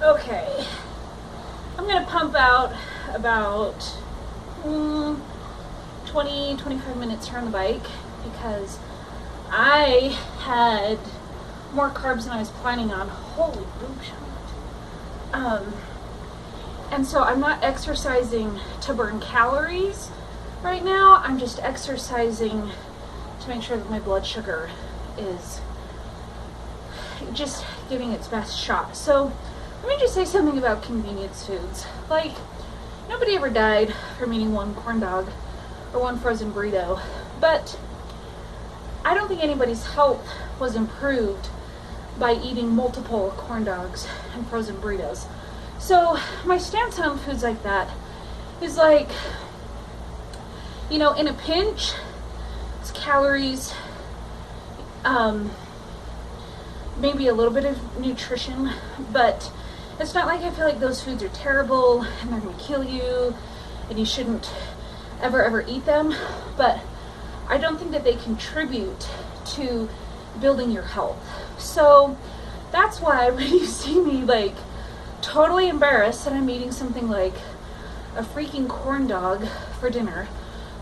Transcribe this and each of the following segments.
Okay, I'm gonna pump out about 20-25 minutes here on the bike because I had more carbs than I was planning on. Holy boob shot. And so I'm not exercising to burn calories right now. I'm just exercising to make sure that my blood sugar is just giving its best shot. So let me just say something about convenience foods. Like, nobody ever died from eating one corn dog or one frozen burrito, but I don't think anybody's health was improved by eating multiple corn dogs and frozen burritos. So my stance on foods like that is like, you know, in a pinch, it's calories, maybe a little bit of nutrition, but it's not like I feel like those foods are terrible and they're gonna kill you and you shouldn't ever eat them. But I don't think that they contribute to building your health. So that's why when you see me like totally embarrassed that I'm eating something like a freaking corn dog for dinner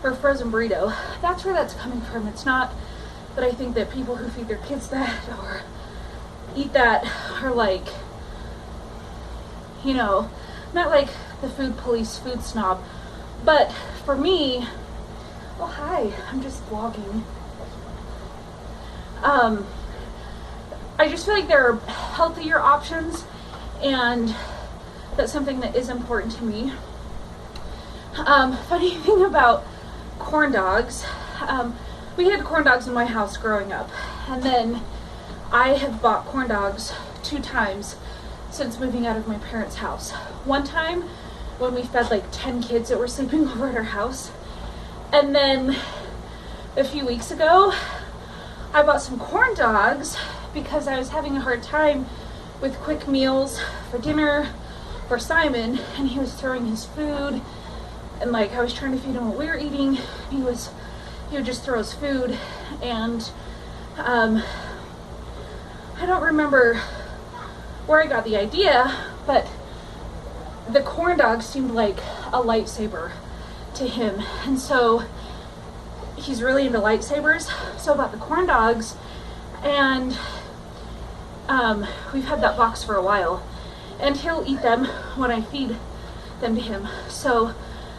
or a frozen burrito, that's where that's coming from. It's not that I think that people who feed their kids that or eat that are like, you know, not like the food police, food snob. But for me, oh hi, I'm just vlogging. I just feel like there are healthier options, and that's something that is important to me. Funny thing about corn dogs, we had corn dogs in my house growing up, and then I have bought corn dogs 2 times since moving out of my parents' house. One time when we fed like 10 kids that were sleeping over at our house, and then a few weeks ago I bought some corn dogs because I was having a hard time with quick meals for dinner for Simon, and he was throwing his food, and like I was trying to feed him what we were eating. He would just throw his food, and I don't remember where I got the idea, but the corn dog seemed like a lightsaber to him, and so he's really into lightsabers. So I bought the corn dogs, and we've had that box for a while, and he'll eat them when I feed them to him. So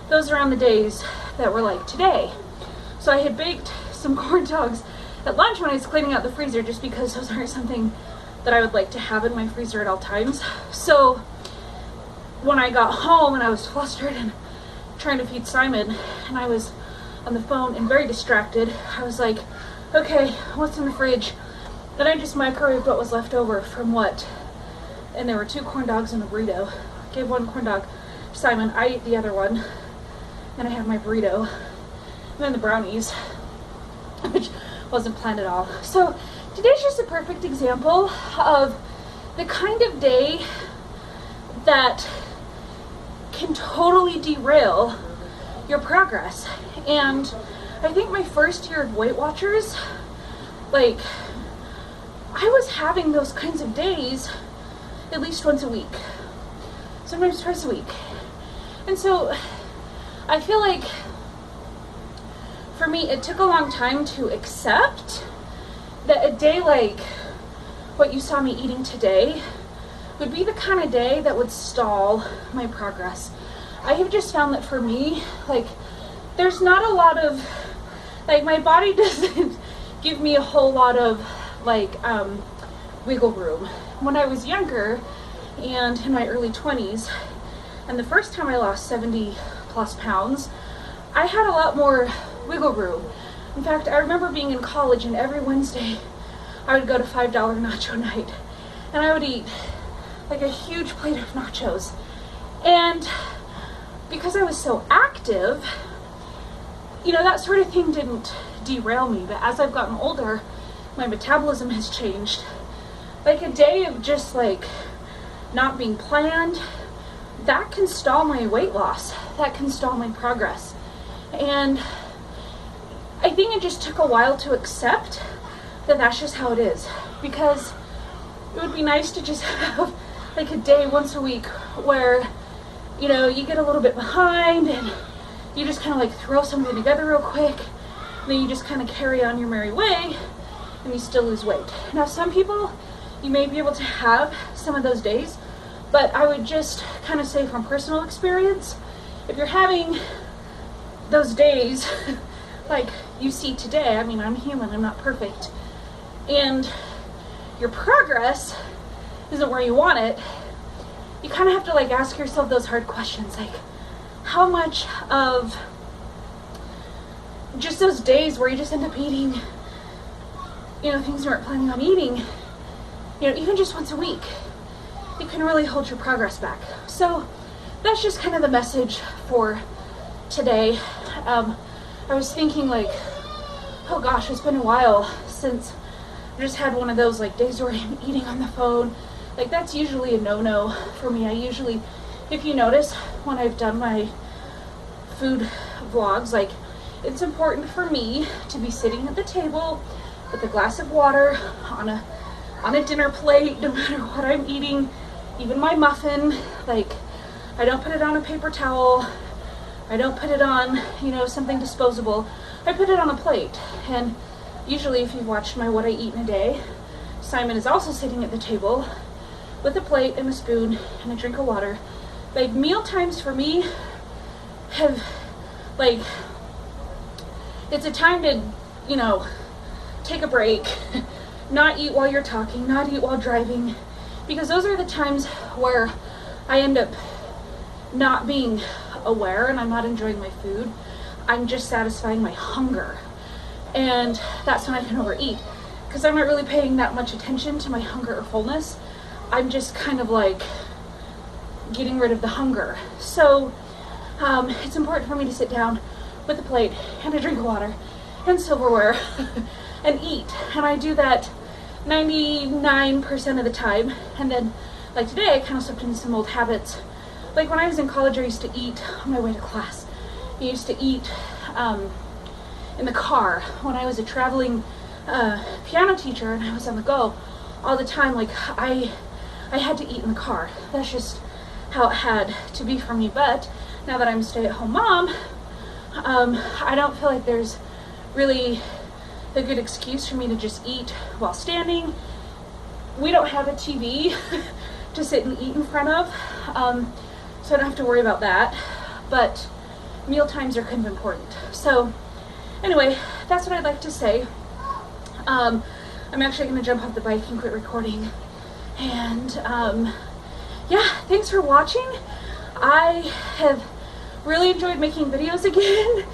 those are on the days that were like today. So I had baked some corn dogs at lunch when I was cleaning out the freezer, just because those aren't something that I would like to have in my freezer at all times. So when I got home and I was flustered and trying to feed Simon, and I was on the phone and very distracted, I was like, okay, what's in the fridge? Then I just microwaved what was left over from what, and there were 2 corn dogs and a burrito. I gave 1 corn dog to Simon, I ate the other one, and I had my burrito, and then the brownies, which wasn't planned at all. So today's just a perfect example of the kind of day that can totally derail your progress. And I think my first year of Weight Watchers, like, I was having those kinds of days at least once a week, sometimes twice a week. And so I feel like for me it took a long time to accept that a day like what you saw me eating today would be the kind of day that would stall my progress. I have just found that for me, like, there's not a lot of, like, my body doesn't give me a whole lot of, like, wiggle room. When I was younger and in my early 20s, and the first time I lost 70 plus pounds, I had a lot more wiggle room. In fact, I remember being in college, and every Wednesday I would go to $5 nacho night, and I would eat like a huge plate of nachos. And because I was so active, you know, that sort of thing didn't derail me. But as I've gotten older, my metabolism has changed. Like, a day of just like not being planned, that can stall my weight loss, that can stall my progress. And I think it just took a while to accept that that's just how it is, because it would be nice to just have like a day once a week where, you know, you get a little bit behind and you just kind of like throw something together real quick, and then you just kind of carry on your merry way and you still lose weight. Now, some people, you may be able to have some of those days, but I would just kind of say from personal experience, if you're having those days like you see today, I mean, I'm human, I'm not perfect, and your progress isn't where you want it, you kind of have to like ask yourself those hard questions, like how much of just those days where you just end up eating, you know, things you weren't planning on eating, you know, even just once a week, it can really hold your progress back. So that's just kind of the message for today. I was thinking like, oh gosh, it's been a while since I just had one of those like days where I'm eating on the phone. Like that's usually a no-no for me. I usually, if you notice, when I've done my food vlogs, like it's important for me to be sitting at the table with a glass of water on a dinner plate, no matter what I'm eating, even my muffin. Like I don't put it on a paper towel, I don't put it on, you know, something disposable. I put it on a plate. And usually if you've watched my what I eat in a day, Simon is also sitting at the table with a plate and a spoon and a drink of water. Like meal times for me have, like, it's a time to, you know, take a break, not eat while you're talking, not eat while driving, because those are the times where I end up not being aware and I'm not enjoying my food. I'm just satisfying my hunger. And that's when I can overeat, because I'm not really paying that much attention to my hunger or fullness. I'm just kind of like getting rid of the hunger. So it's important for me to sit down with a plate and a drink of water and silverware and eat. And I do that 99% of the time. And then like today I kind of slipped into some old habits. Like when I was in college, I used to eat on my way to class. I used to eat in the car when I was a traveling piano teacher and I was on the go all the time. Like I had to eat in the car. That's just how it had to be for me. But now that I'm a stay-at-home mom, I don't feel like there's really a good excuse for me to just eat while standing. We don't have a TV to sit and eat in front of, so I don't have to worry about that. But meal times are kind of important. So anyway, that's what I'd like to say. I'm actually going to jump off the bike and quit recording. And yeah, thanks for watching. I have really enjoyed making videos again.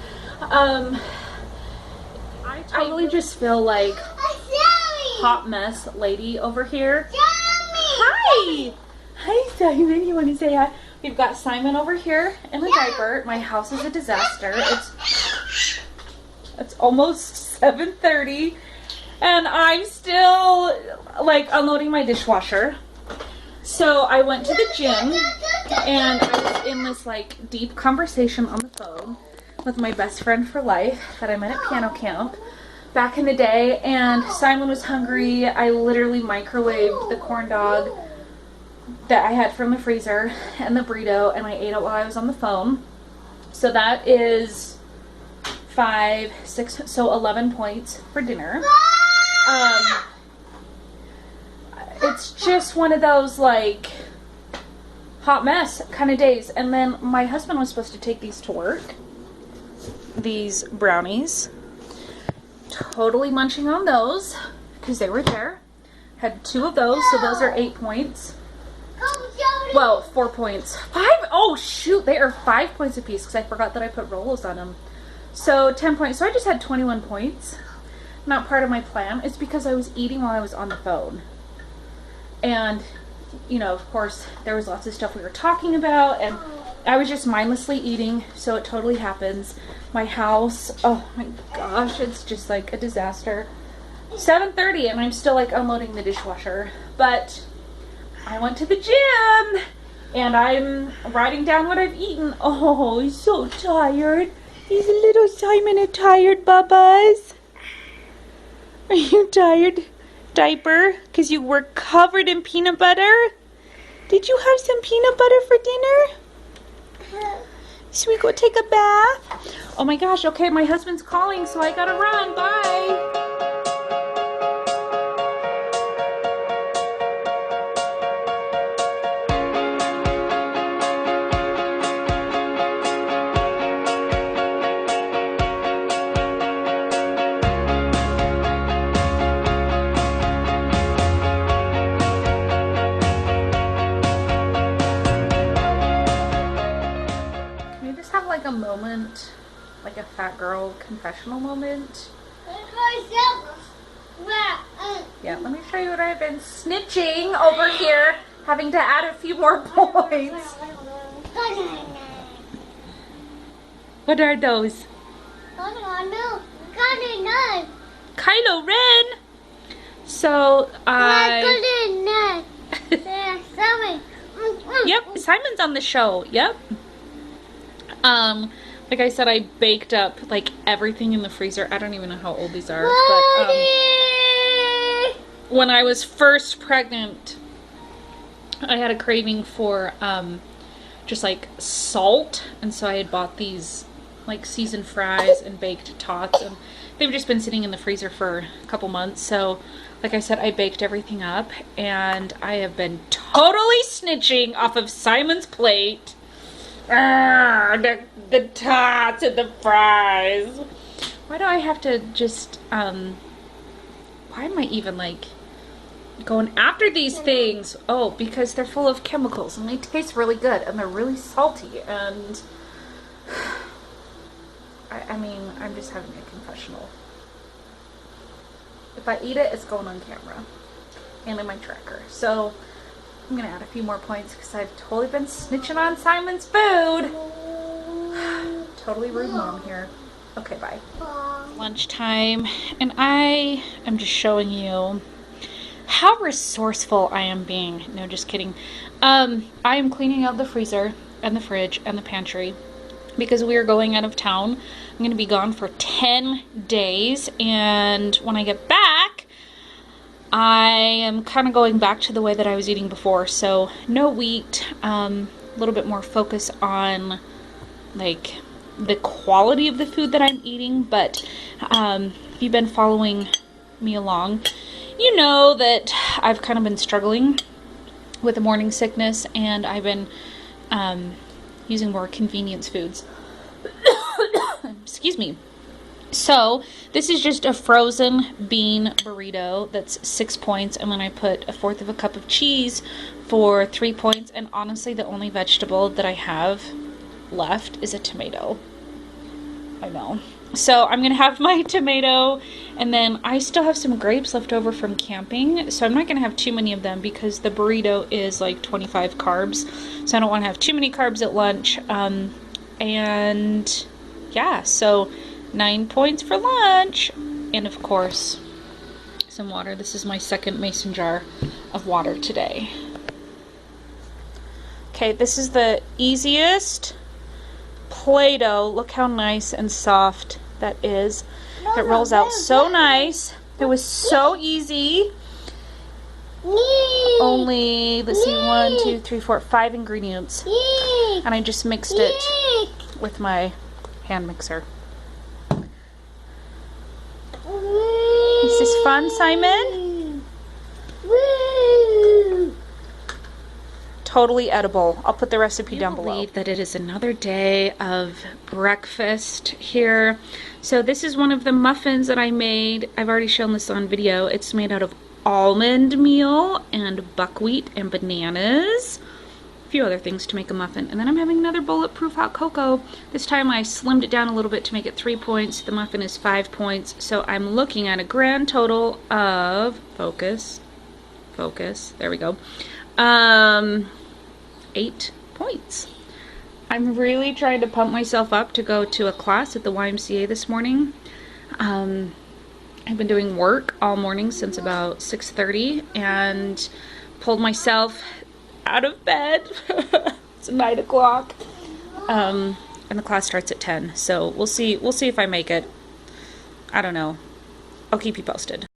I totally just feel like hot mess lady over here. Hi! Hi Simon, you want to say hi? We've got Simon over here in a diaper. My house is a disaster. It's almost 7:30 and I'm still like unloading my dishwasher. So I went to the gym and I was in this like deep conversation on the phone with my best friend for life that I met at piano camp back in the day, and Simon was hungry. I literally microwaved the corn dog that I had from the freezer and the burrito, and I ate it while I was on the phone. So that is 5, 6, so 11 points for dinner. It's just one of those like hot mess kind of days. And then my husband was supposed to take these to work, these brownies. Totally munching on those because they were there. Had 2 of those, so those are 8 points. Well, 4 points. 5? Oh shoot, they are 5 points apiece because I forgot that I put Rolos on them. So 10 points. So I just had 21 points. Not part of my plan. It's because I was eating while I was on the phone. And, you know, of course, there was lots of stuff we were talking about, and I was just mindlessly eating, so it totally happens. My house, oh my gosh, it's just like a disaster. 7:30 and I'm still like unloading the dishwasher. But I went to the gym and I'm writing down what I've eaten. Oh, he's so tired. He's a little Simon, a tired Bubba's. Are you tired, diaper? Because you were covered in peanut butter? Did you have some peanut butter for dinner? Should we go take a bath? Oh my gosh, okay, my husband's calling, so I gotta run. Bye. Like a moment, like a fat girl confessional moment. Yeah, let me show you what I've been snitching over here, having to add a few more points. What are those? Kylo Ren. So Yep, Simon's on the show. Yep. Like I said, I baked up like everything in the freezer. I don't even know how old these are, but when I was first pregnant, I had a craving for just like salt, and so I had bought these like seasoned fries and baked tots, and they've just been sitting in the freezer for a couple months. So like I said, I baked everything up, and I have been totally snitching off of Simon's plate. The tots and the fries. Why do I have to just, why am I even like going after these things? Oh, because they're full of chemicals and they taste really good and they're really salty, and I mean, I'm just having a confessional. If I eat it, it's going on camera and in my tracker. So I'm gonna add a few more points because I've totally been snitching on Simon's food. Totally rude mom here. Okay, bye. Lunchtime, and I am just showing you how resourceful I am being. No, just kidding. I am cleaning out the freezer and the fridge and the pantry because we are going out of town. I'm gonna be gone for 10 days, and when I get back, I am kind of going back to the way that I was eating before. So no wheat, a little bit more focus on like the quality of the food that I'm eating. But if you've been following me along, you know that I've kind of been struggling with the morning sickness, and I've been using more convenience foods. Excuse me. So this is just a frozen bean burrito that's 6 points, and then I put 1/4 of a cup of cheese for 3 points, and honestly the only vegetable that I have left is a tomato. I know. So I'm gonna have my tomato, and then I still have some grapes left over from camping, so I'm not gonna have too many of them because the burrito is like 25 carbs, so I don't want to have too many carbs at lunch. And yeah, so 9 points for lunch, and of course some water. This is my second mason jar of water today. Okay, this is the easiest Play-Doh. Look how nice and soft that is. It rolls out so nice. It was so easy. Only, let's see, 1, 2, 3, 4, 5 ingredients, and I just mixed it with my hand mixer. Is this fun, Simon? Woo! Totally edible. I'll put the recipe down below. That it is another day of breakfast here. So this is one of the muffins that I made. I've already shown this on video. It's made out of almond meal and buckwheat and bananas. A few other things to make a muffin. And then I'm having another bulletproof hot cocoa. This time I slimmed it down a little bit to make it 3 points. The muffin is 5 points. So I'm looking at a grand total of, focus, there we go, 8 points. I'm really trying to pump myself up to go to a class at the YMCA this morning. I've been doing work all morning since about 6:30 and pulled myself out of bed. It's 9 o'clock. And the class starts at 10. So we'll see if I make it. I don't know. I'll keep you posted.